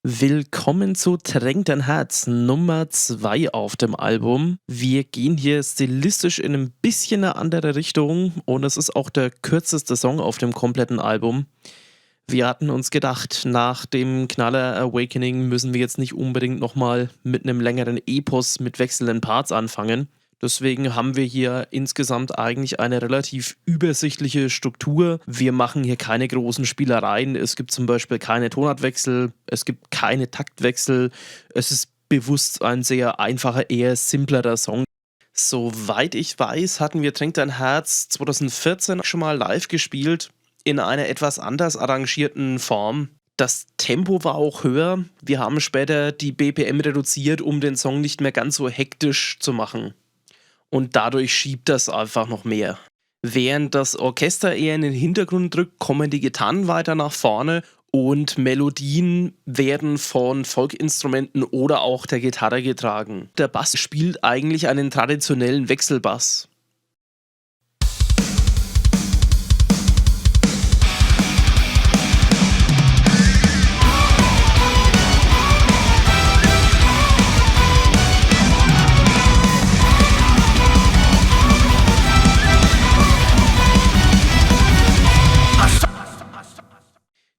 Willkommen zu Tränk dein Herz Nummer 2 auf dem Album. Wir gehen hier stilistisch in ein bisschen eine andere Richtung und es ist auch der kürzeste Song auf dem kompletten Album. Wir hatten uns gedacht, nach dem Knaller Awakening müssen wir jetzt nicht unbedingt nochmal mit einem längeren Epos mit wechselnden Parts anfangen. Deswegen haben wir hier insgesamt eigentlich eine relativ übersichtliche Struktur. Wir machen hier keine großen Spielereien. Es gibt zum Beispiel keine Tonartwechsel, es gibt keine Taktwechsel. Es ist bewusst ein sehr einfacher, eher simplerer Song. Soweit ich weiß, hatten wir Tränk dein Herz 2014 schon mal live gespielt, in einer etwas anders arrangierten Form. Das Tempo war auch höher. Wir haben später die BPM reduziert, um den Song nicht mehr ganz so hektisch zu machen. Und dadurch schiebt das einfach noch mehr. Während das Orchester eher in den Hintergrund drückt, kommen die Gitarren weiter nach vorne und Melodien werden von Folkinstrumenten oder auch der Gitarre getragen. Der Bass spielt eigentlich einen traditionellen Wechselbass.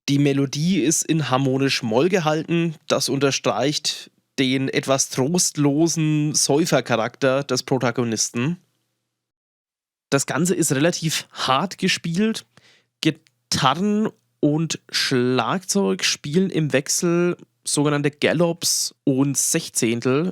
Die Melodie ist in harmonisch Moll gehalten. Das unterstreicht den etwas trostlosen Säufercharakter des Protagonisten. Das Ganze ist relativ hart gespielt. Gitarren und Schlagzeug spielen im Wechsel sogenannte Gallops und Sechzehntel.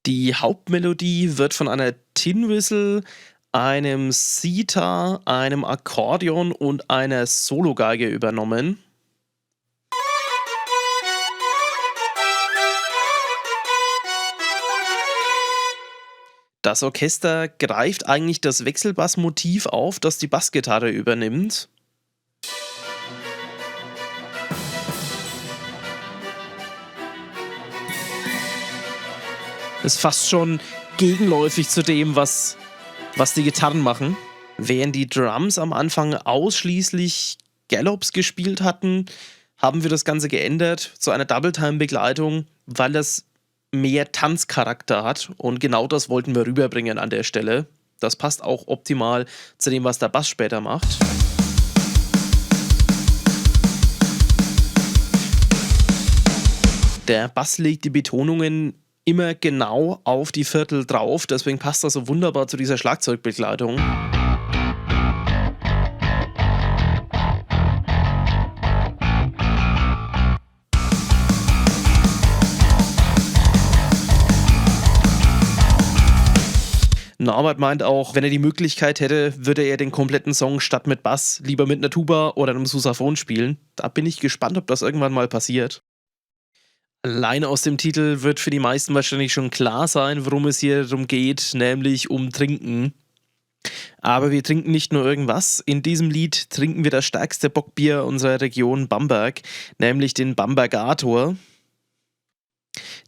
Die Hauptmelodie wird von einer Tin Whistle, einem Sitar, einem Akkordeon und einer Sologeige übernommen. Das Orchester greift eigentlich das Wechselbassmotiv auf, das die Bassgitarre übernimmt. Ist fast schon gegenläufig zu dem, was die Gitarren machen. Während die Drums am Anfang ausschließlich Gallops gespielt hatten, haben wir das Ganze geändert zu einer Double-Time-Begleitung, weil das mehr Tanzcharakter hat. Und genau das wollten wir rüberbringen an der Stelle. Das passt auch optimal zu dem, was der Bass später macht. Der Bass legt die Betonungen immer genau auf die Viertel drauf, deswegen passt das so wunderbar zu dieser Schlagzeugbegleitung. Norbert meint auch, wenn er die Möglichkeit hätte, würde er den kompletten Song statt mit Bass lieber mit einer Tuba oder einem Sousaphon spielen. Da bin ich gespannt, ob das irgendwann mal passiert. Alleine aus dem Titel wird für die meisten wahrscheinlich schon klar sein, worum es hier darum geht, nämlich um Trinken. Aber wir trinken nicht nur irgendwas. In diesem Lied trinken wir das stärkste Bockbier unserer Region Bamberg, nämlich den Bambergator.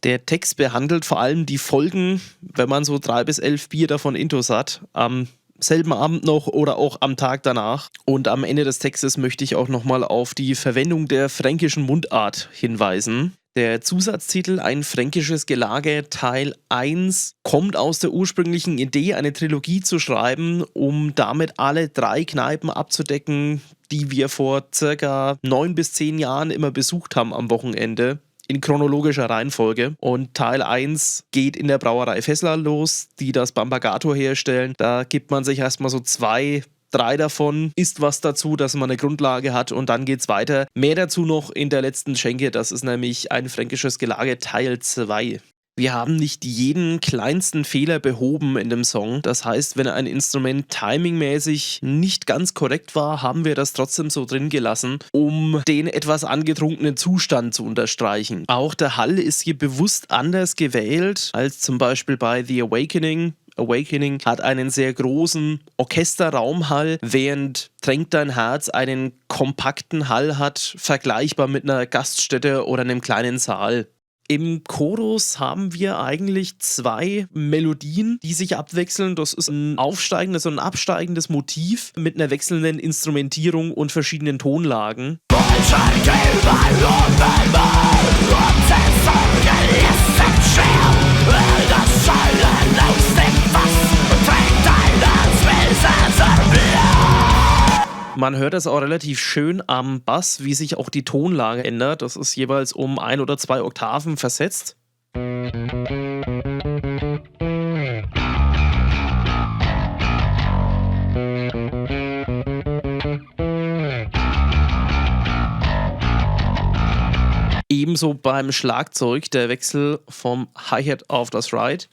Der Text behandelt vor allem die Folgen, wenn man so 3 bis 11 Bier davon intus hat, am selben Abend noch oder auch am Tag danach. Und am Ende des Textes möchte ich auch nochmal auf die Verwendung der fränkischen Mundart hinweisen. Der Zusatztitel Ein fränkisches Gelage Teil 1 kommt aus der ursprünglichen Idee, eine Trilogie zu schreiben, um damit alle 3 Kneipen abzudecken, die wir vor circa 9 bis 10 Jahren immer besucht haben am Wochenende, in chronologischer Reihenfolge. Und Teil 1 geht in der Brauerei Fessler los, die das Bambergator herstellen. Da gibt man sich erstmal so 2, 3 davon, isst was dazu, dass man eine Grundlage hat und dann geht's weiter. Mehr dazu noch in der letzten Schenke, das ist nämlich ein fränkisches Gelage Teil 2. Wir haben nicht jeden kleinsten Fehler behoben in dem Song. Das heißt, wenn ein Instrument timingmäßig nicht ganz korrekt war, haben wir das trotzdem so drin gelassen, um den etwas angetrunkenen Zustand zu unterstreichen. Auch der Hall ist hier bewusst anders gewählt als zum Beispiel bei The Awakening. Awakening hat einen sehr großen Orchesterraumhall, während Tränk dein Herz einen kompakten Hall hat, vergleichbar mit einer Gaststätte oder einem kleinen Saal. Im Chorus haben wir eigentlich 2 Melodien, die sich abwechseln. Das ist ein aufsteigendes und ein absteigendes Motiv mit einer wechselnden Instrumentierung und verschiedenen Tonlagen. Man hört das auch relativ schön am Bass, wie sich auch die Tonlage ändert. Das ist jeweils um 1 oder 2 Oktaven versetzt. Ebenso beim Schlagzeug der Wechsel vom Hi-Hat auf das Ride.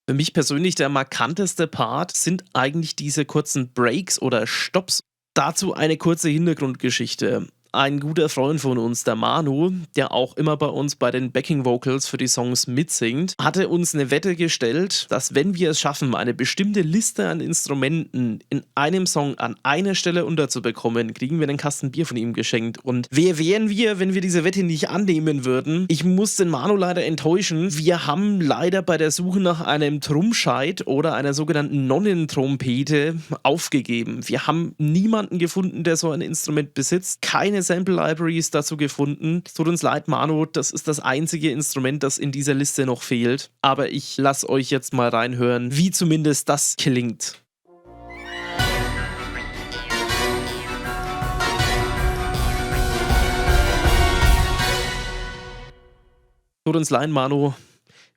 Für mich persönlich der markanteste Part sind eigentlich diese kurzen Breaks oder Stops. Dazu eine kurze Hintergrundgeschichte. Ein guter Freund von uns, der Manu, der auch immer bei uns bei den Backing Vocals für die Songs mitsingt, hatte uns eine Wette gestellt, dass wenn wir es schaffen, eine bestimmte Liste an Instrumenten in einem Song an einer Stelle unterzubekommen, kriegen wir einen Kasten Bier von ihm geschenkt. Und wer wären wir, wenn wir diese Wette nicht annehmen würden? Ich muss den Manu leider enttäuschen. Wir haben leider bei der Suche nach einem Trumscheit oder einer sogenannten Nonnentrompete aufgegeben. Wir haben niemanden gefunden, der so ein Instrument besitzt. Keine Sample Libraries dazu gefunden. Es tut uns leid, Manu, das ist das einzige Instrument, das in dieser Liste noch fehlt. Aber ich lasse euch jetzt mal reinhören, wie zumindest das klingt. Tut uns leid, Manu.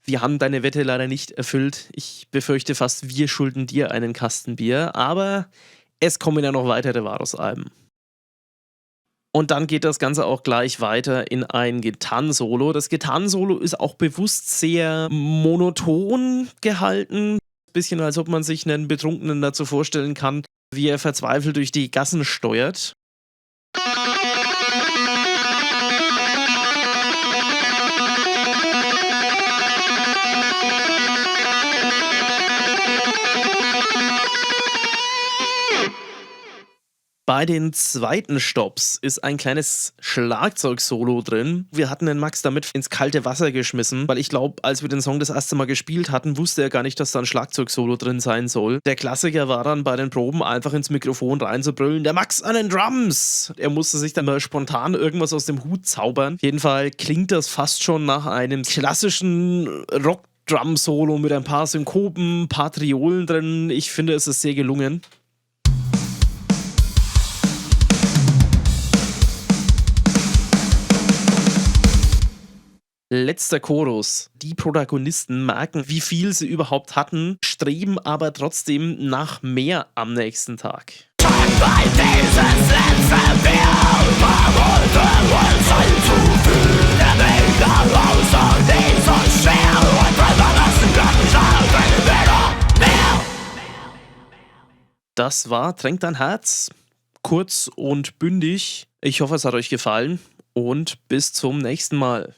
Wir haben deine Wette leider nicht erfüllt. Ich befürchte fast, wir schulden dir einen Kasten Bier. Aber es kommen ja noch weitere Varus-Alben. Und dann geht das Ganze auch gleich weiter in ein Gitarrensolo. Das Gitarrensolo ist auch bewusst sehr monoton gehalten. Bisschen, als ob man sich einen Betrunkenen dazu vorstellen kann, wie er verzweifelt durch die Gassen steuert. Bei den zweiten Stops ist ein kleines Schlagzeugsolo drin. Wir hatten den Max damit ins kalte Wasser geschmissen, weil ich glaube, als wir den Song das erste Mal gespielt hatten, wusste er gar nicht, dass da ein Schlagzeugsolo drin sein soll. Der Klassiker war dann bei den Proben einfach ins Mikrofon reinzubrüllen, der Max an den Drums! Er musste sich dann mal spontan irgendwas aus dem Hut zaubern. Auf jeden Fall klingt das fast schon nach einem klassischen Rock-Drum-Solo mit ein paar Synkopen, ein paar Triolen drin. Ich finde, es ist sehr gelungen. Letzter Chorus. Die Protagonisten merken, wie viel sie überhaupt hatten, streben aber trotzdem nach mehr am nächsten Tag. Das war Tränkt dein Herz. Kurz und bündig. Ich hoffe, es hat euch gefallen und bis zum nächsten Mal.